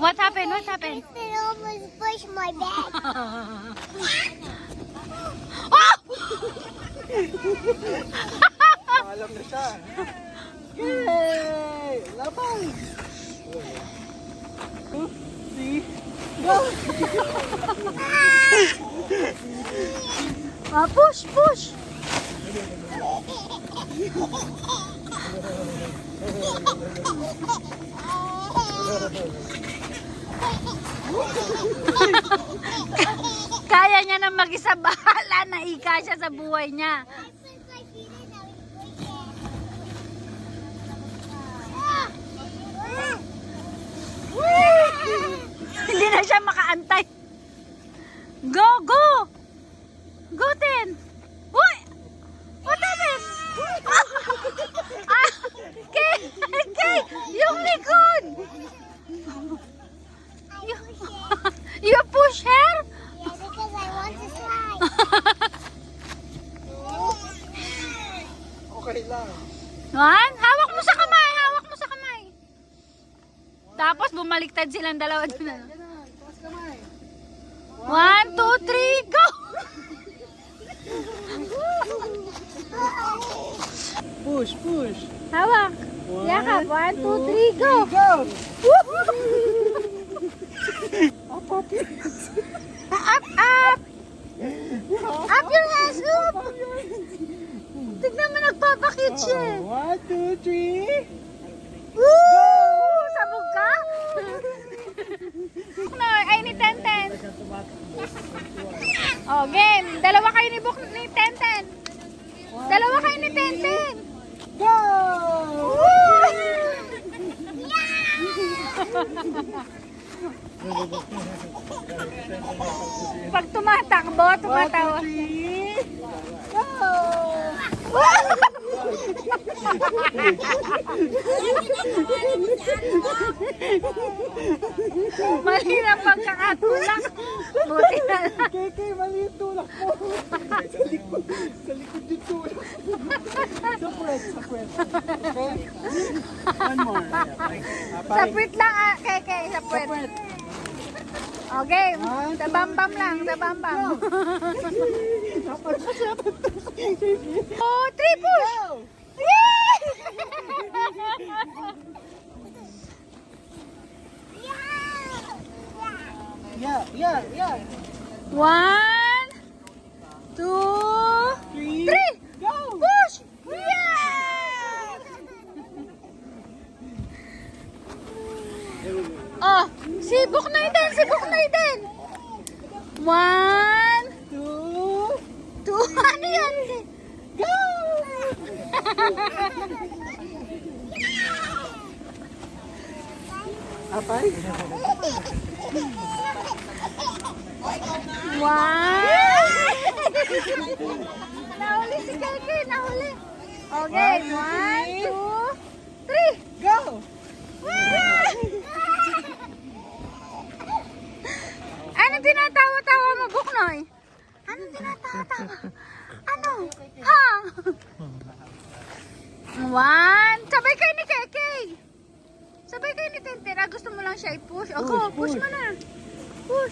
What happened? What happened? It almost pushed my bag. Oh! Alam na siya. Yay! Laban! 2, 3, go! Push, push. Kaya niya na mag-isa, bahala na ika siya sa buhay niya. Hindi na siya makaantay. Go, go! Go, Ten! Uy! What happened? Kay! Kay! Yung likod! You push her? Yeah, because I want to slide. Okay lang. Juan, hawak mo sa kamay, hawak mo sa kamay. Tapos bumaliktad silang dalawa dun. Ganun, taas kamay. 1, 2, 3, go! Push, push. Hawak. Yakap, 1, 2, 3, go! Go! Up, up! Up your hands, up! Tignan mo, nagpapakit siya. 1, 2, 3. Woo! Sabog ka? No, ay ni Tenten. Oh, game. Dalawa kayo ni Buk ni Tenten. Dalawa kayo ni Tenten. Go! Pag tumatakbo, tumatawa. 1, 2, 3. Go! Mali na pagkakatulak. Buti na lang. Kay, mali yung tulak mo. Sa likod yung tulak. Sa press, sa press. Okay? One more. Sa puwit lang, Keke, sa puwit. Separate. Okay, sa bambam lang, sa bambam. Oh, 3 push! Yay! Yeah. 1, 2, 3. Go! Push! Yeah! Oh, sibok na din, sibok na din. 1, 2, 2, ano yan? go! Apay? 1. Nahuli si Keke, nahuli. Okay, 1, 2, 3. Go! Anong tinatawa-tawa mo, Buknoy? Anong tinatawa-tawa? Ano? Ha? 1. Sabay kayo ni Keke. Sabay kayo ni Tenten. Gusto mo lang siya i-push. O, go, push mo na. Push.